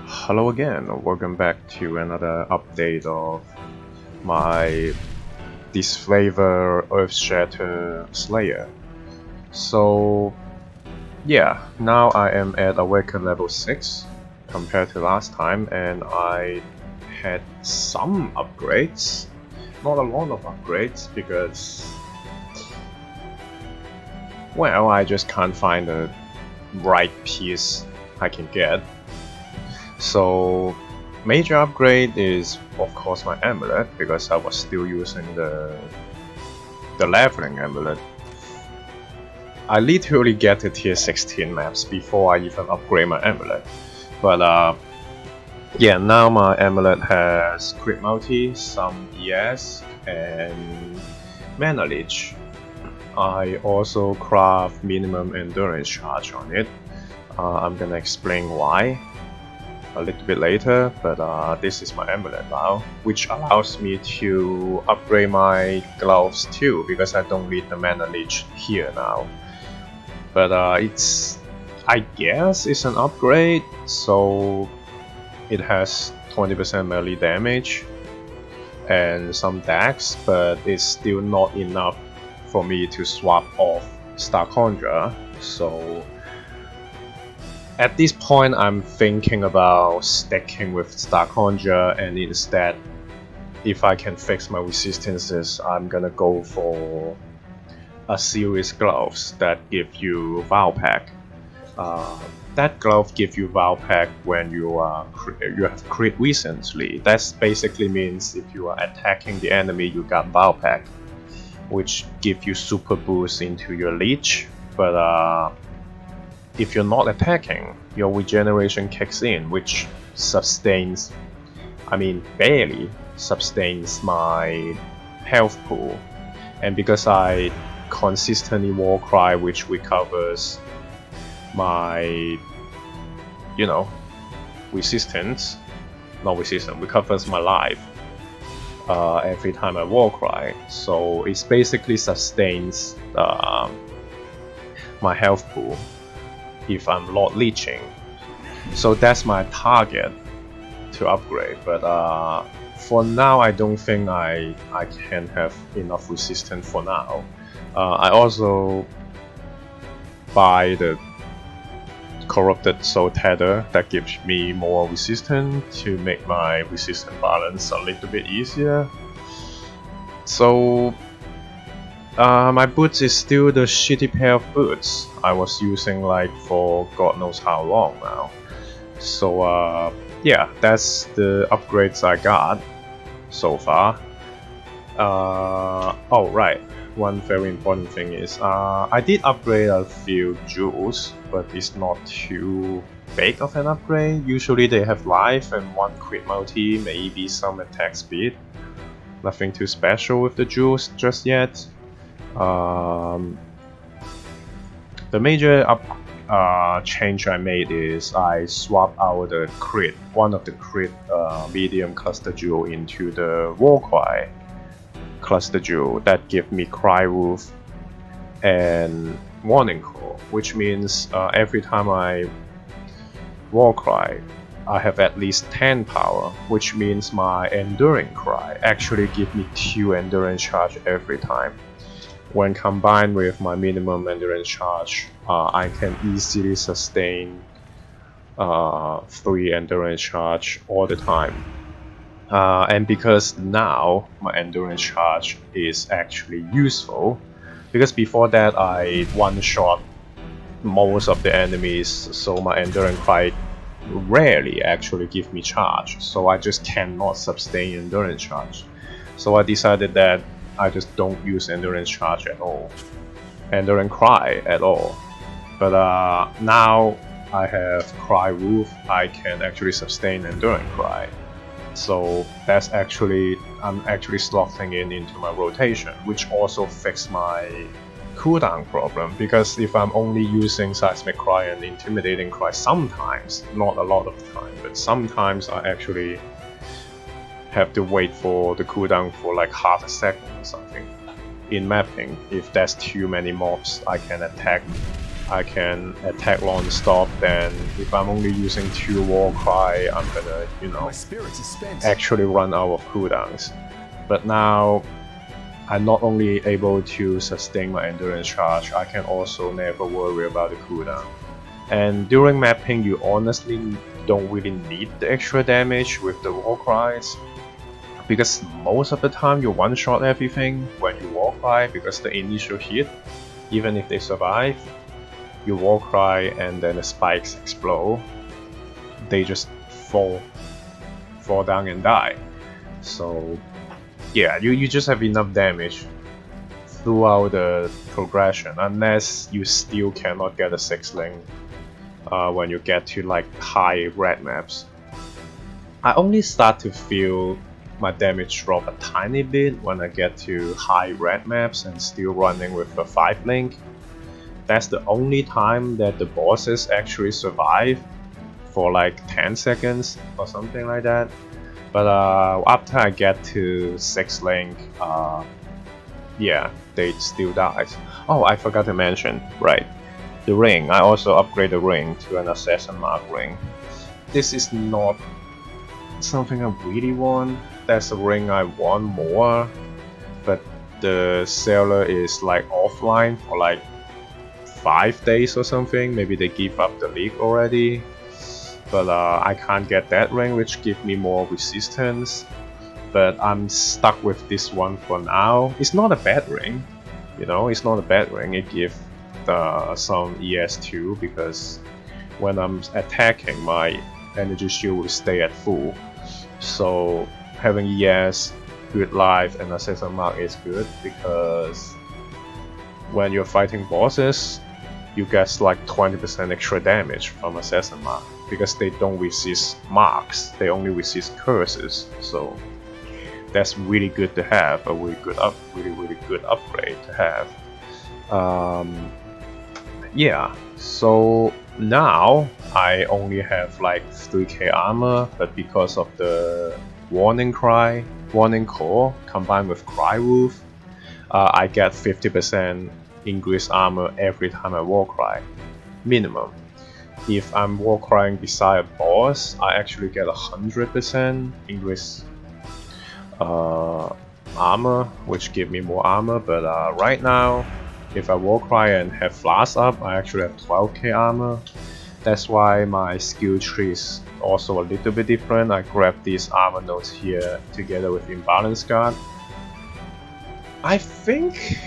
Hello again, welcome back to another update of my Disfavor Earthshatter Slayer. So yeah, now I am at Awaken level 6 compared to last time, and I had some upgrades. Not a lot of upgrades because, well, I just can't find the right piece I can get. So major upgrade is of course my amulet, because I was still using the leveling amulet. I literally get to tier 16 maps before I even upgrade my amulet. But yeah, now my amulet has crit multi, some ES, and mana leech. I also craft minimum endurance charge on it. I'm gonna explain why a little bit later, but this is my amulet now, which allows me to upgrade my gloves too, because I don't need the mana leech here now. But I guess it's an upgrade, so it has 20% melee damage and some dex, but it's still not enough for me to swap off Star Conjure. So at this point, I'm thinking about sticking with Star Conjure, and instead, if I can fix my resistances, I'm gonna go for a Sirus gloves that give you Vow Pack. That glove gives you Vow Pack when you have crit recently. That basically means if you are attacking the enemy, you got Vow Pack, which give you super boost into your leech. But if you're not attacking, your regeneration kicks in, which sustains, barely sustains my health pool. And because I consistently Warcry, which recovers my, recovers my life every time I Warcry. So it basically sustains my health pool if I'm not leeching. So that's my target to upgrade, but for now I don't think I can have enough resistance for now. I also buy the corrupted soul tether that gives me more resistance to make my resistance balance a little bit easier. So my boots is still the shitty pair of boots I was using like for God knows how long now. So yeah, that's the upgrades I got so far. Oh right, one very important thing is I did upgrade a few jewels, but it's not too big of an upgrade. Usually they have life and one crit multi, maybe some attack speed. Nothing too special with the jewels just yet. The major change I made is I swapped out the crit, one of the crit medium cluster jewel into the Warcry cluster jewel that give me Cry Roof and Warning Call, which means every time I Warcry, I have at least 10 power, which means my Enduring Cry actually give me 2 endurance charge every time. When combined with my minimum endurance charge, I can easily sustain 3 endurance charge all the time. And because now my endurance charge is actually useful, because before that I one-shot most of the enemies, so my endurance quite rarely actually give me charge, so I just cannot sustain endurance charge. So I decided that I just don't use endurance charge at all, endurance cry at all. But now I have Cry Roof, I can actually sustain endurance cry. So that's actually, I'm actually slotting it into my rotation, which also fixed my cooldown problem, because if I'm only using Seismic Cry and Intimidating Cry sometimes, not a lot of the time, but sometimes I actually have to wait for the cooldown for like half a second or something in mapping. If there's too many mobs I can attack I can attack non-stop, then if I'm only using 2 war cry, I'm gonna, you know, actually run out of cooldowns. But now I'm not only able to sustain my endurance charge, I can also never worry about the cooldown. And during mapping, you honestly don't really need the extra damage with the war cries, because most of the time you one-shot everything when you war cry, because the initial hit, even if they survive, you war cry and then the spikes explode, they just fall down and die. So yeah, you just have enough damage throughout the progression, unless you still cannot get a 6-link when you get to like high red maps. I only start to feel my damage drop a tiny bit when I get to high red maps and still running with a 5-link. That's the only time that the bosses actually survive for like 10 seconds or something like that. But after I get to 6-link, yeah, they still die. Oh, I forgot to mention, right, the ring. I also upgrade the ring to an Assassin Mark ring. This is not something I really want. That's a ring I want more, but the seller is like offline for like 5 days or something. Maybe they give up the league already. But I can't get that ring, which gives me more resistance. But I'm stuck with this one for now. It's not a bad ring, you know, it's not a bad ring. It gives some ES too, because when I'm attacking, my energy shield will stay at full. So having ES, good life, and Assassin Mark is good, because when you're fighting bosses, you get like 20% extra damage from Assassin Mark, because they don't resist marks, they only resist curses. So that's really good to have, a really good upgrade to have. Yeah, so now I only have like 3k armor, but because of the warning call combined with cry wolf, I get 50% increased armor every time I war cry, minimum. If I'm war crying beside a boss, I actually get 100% increased armor, which give me more armor. But right now, if I war cry and have flask up, I actually have 12k armor. That's why my skill tree is also a little bit different. I grabbed these armor nodes here together with imbalance guard. I think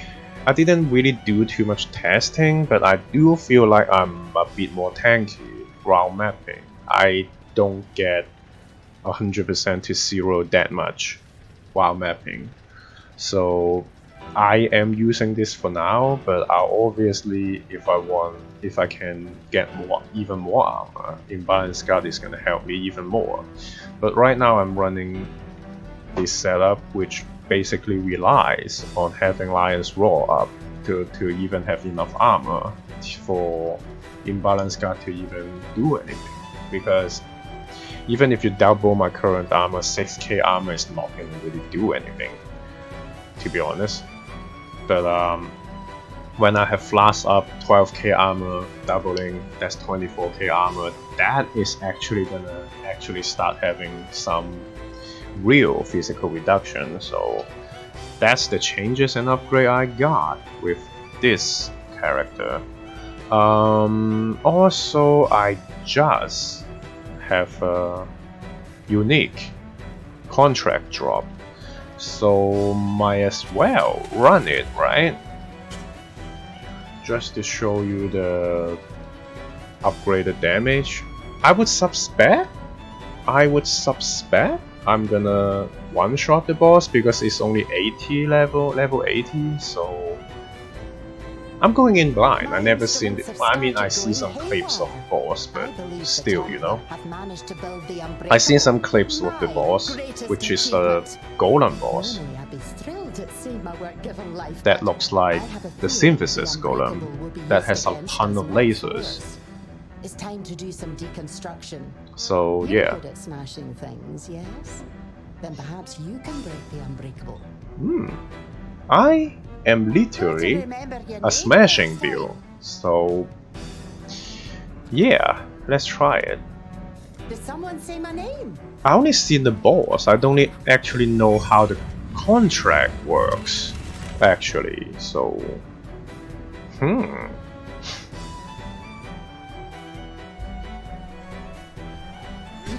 I didn't really do too much testing, but I do feel like I'm a bit more tanky while mapping. I don't get 100% to 0 that much while mapping. So I am using this for now, but I'll obviously, if I can get even more armor, imbalance guard is gonna help me even more. But right now I'm running this setup, which basically relies on having Lion's Roar up to even have enough armor for imbalance guard to even do anything. Because even if you double my current armor, 6k armor is not gonna really do anything, to be honest. But when I have flask up, 12k armor doubling, that's 24k armor. That is actually gonna start having some real physical reduction. So that's the changes and upgrade I got with this character. Also, I just have a unique contract drop, so might as well run it, right? Just to show you the upgraded damage. I would suspect I'm gonna one-shot the boss, because it's only 80 level 80, so I'm going in blind. I never seen it. I mean, I see some clips of the boss, but still, you know. I seen some clips of the boss, which is a golem boss. That looks like the synthesis golem that has a ton of lasers. It's time to do some deconstruction. So yeah. You're good at smashing things, yes? Then perhaps you can break the Unbreakable. I am literally a smashing build, so Yeah, let's try it. Did someone say my name? I only seen the boss. I don't actually know how the contract works, actually. So, You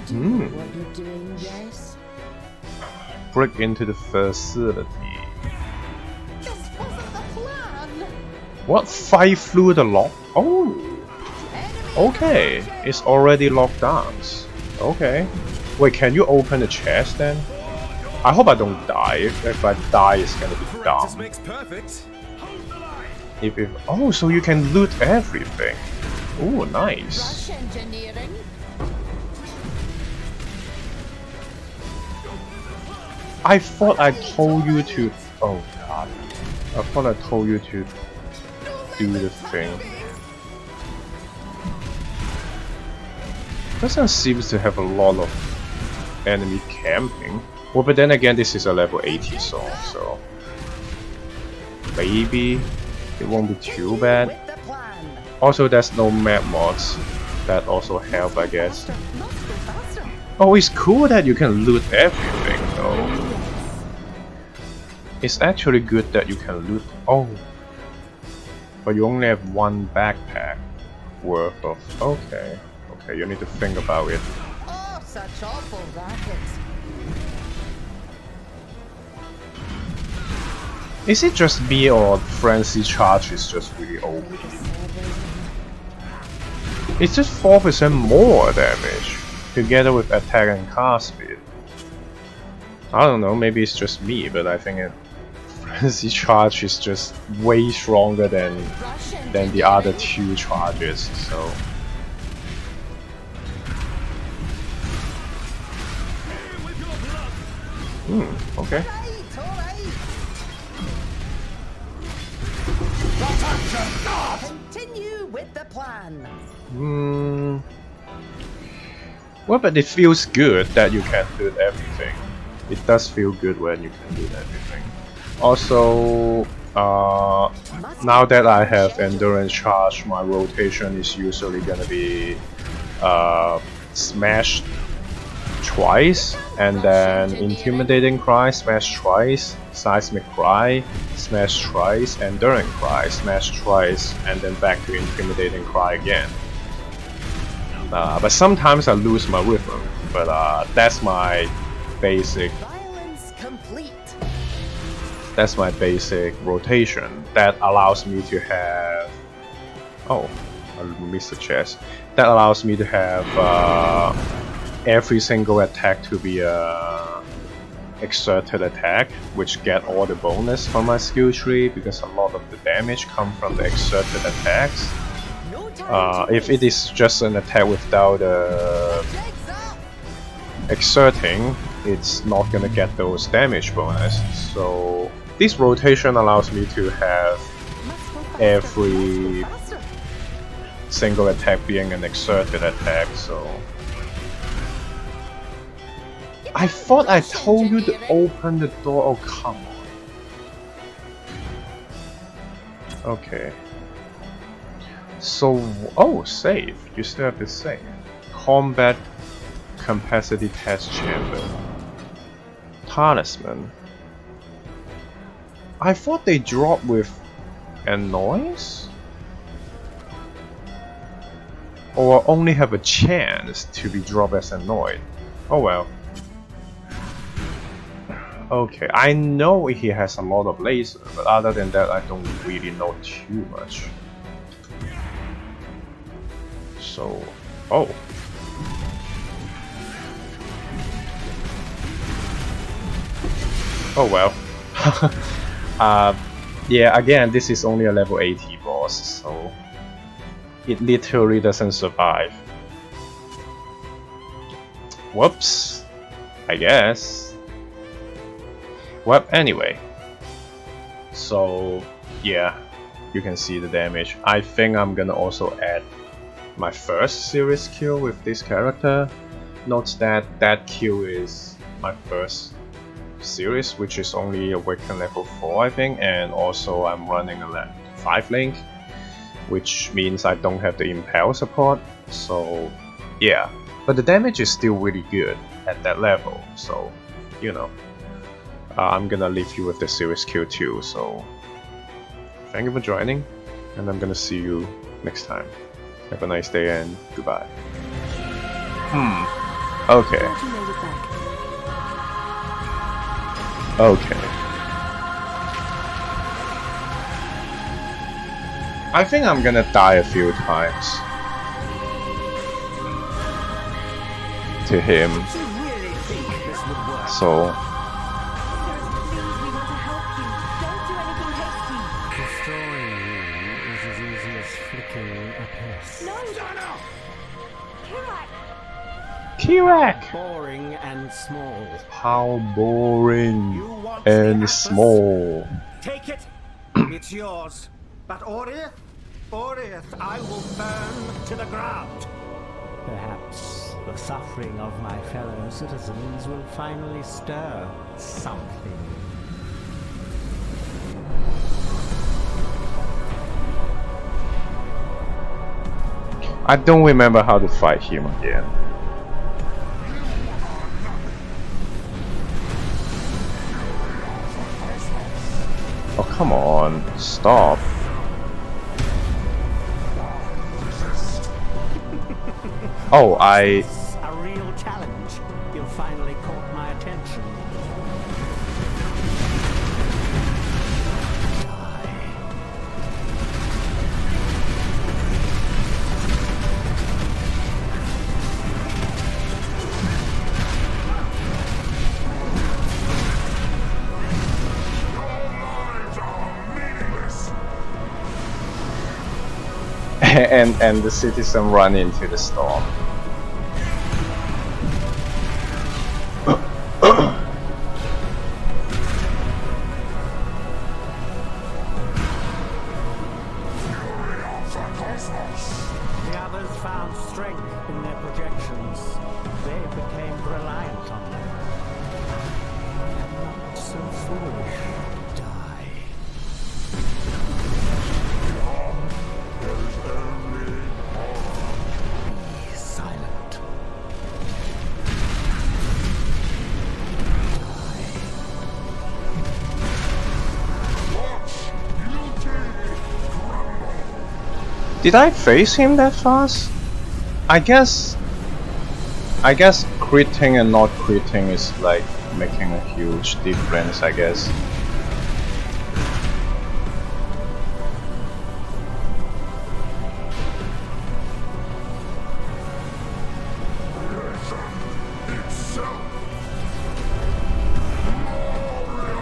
do know what you're doing, yes? break into the facility. This wasn't the plan. What? Fight through the lock? Oh, okay. It's already locked down. Okay. Wait, can you open the chest then? I hope I don't die. If I die, it's gonna be Practice dumb. makes perfect. If oh, so you can loot everything. Oh, nice. Rush engineering. I thought I told you to. Oh god. I thought I told you to do the thing. Doesn't seem to have a lot of enemy camping. Well, but then again, this is a level 80 song, so maybe it won't be too bad. With the plan. Also, there's no map mods that also help, I guess. Faster, must go faster. Oh, it's cool that you can loot everything, though. It's actually good that you can loot. Oh, but you only have one backpack worth of. Okay, okay, you need to think about it. Oh, such awful rackets. Is it just me or frenzy charge is just really OP? It's just 4% more damage together with attack and cast speed. I don't know, maybe it's just me, but I think frenzy charge is just way stronger than the other two charges. So okay. Continue with the plan. Well, but it feels good that you can do everything. It does feel good when you can do everything. Also, now that I have endurance charge, my rotation is usually gonna be smash twice, and then intimidating cry, smash twice, seismic cry, smash twice, enduring cry, smash twice, and then back to intimidating cry again. But sometimes I lose my rhythm, but that's my basic. Violence complete. That's my basic rotation. That allows me to have. Oh, I missed the chest. That allows me to have every single attack to be a exerted attack, which get all the bonus from my skill tree because a lot of the damage come from the exerted attacks. No time to If it is just an attack without exerting, it's not gonna get those damage bonus. So this rotation allows me to have every single attack being an exerted attack. So I thought I told you to open the door. Oh, come on. Okay. So, oh, save. You still have to save. Combat capacity test chamber. Talisman. I thought they drop with a noise? Or only have a chance to be dropped as annoyed. Oh well. Okay, I know he has a lot of laser, but other than that I don't really know too much. So, oh. Oh well. Yeah, again, this is only a level 80 boss, so it literally doesn't survive. Whoops. I guess. Well, anyway. So, yeah, you can see the damage. I think I'm gonna also add my first Sirus kill with this character. Note that that kill is my first Sirus, which is only Awaken level 4 I think, and also I'm running a level 5 link, which means I don't have the Impel support. So yeah, but the damage is still really good at that level, so you know. I'm gonna leave you with the Sirus Q2, so thank you for joining, and I'm gonna see you next time. Have a nice day and goodbye. Okay. Okay. I think I'm gonna die a few times to him. So Kirak! Boring and small. How boring and small. Take it. It's yours. But Orith, I will burn to the ground. Perhaps the suffering of my fellow citizens will finally stir something. I don't remember how to fight him again. Oh, come on, stop. Oh, A real challenge. You finally caught my attention. and the citizen run into the storm. The others found strength in their projections. They became reliant on them. Not so foolish. Die. Be silent. Did I face him that fast? I guess critting and not critting is like making a huge difference, I guess.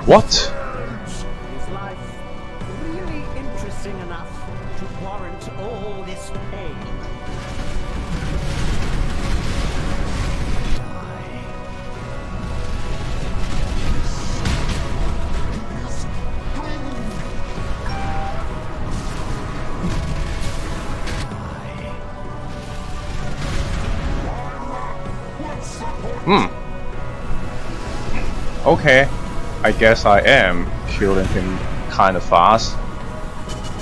What? Is life really interesting enough to warrant all this pain? Okay, I guess I am killing him kinda fast.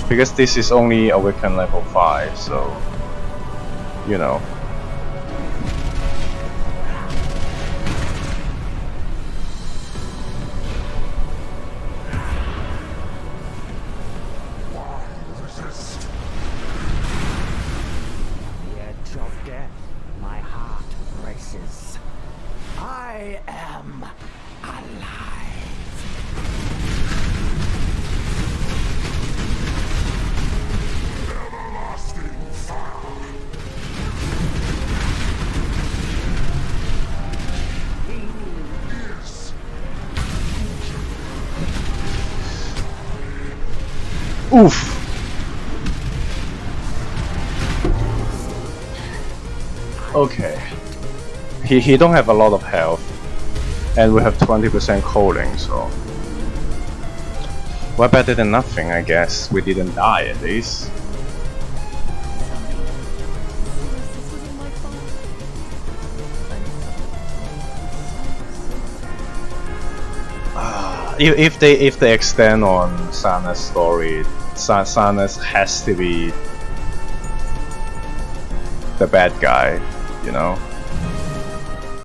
Because this is only Awaken level 5, so you know. The edge of death, my heart races. I am alive. Everlasting fire. Is Oof. Okay. He don't have a lot of health, and we have 20% calling, so we're better than nothing, I guess. We didn't die at least. If they extend on Sana's story, Sana's has to be the bad guy, you know.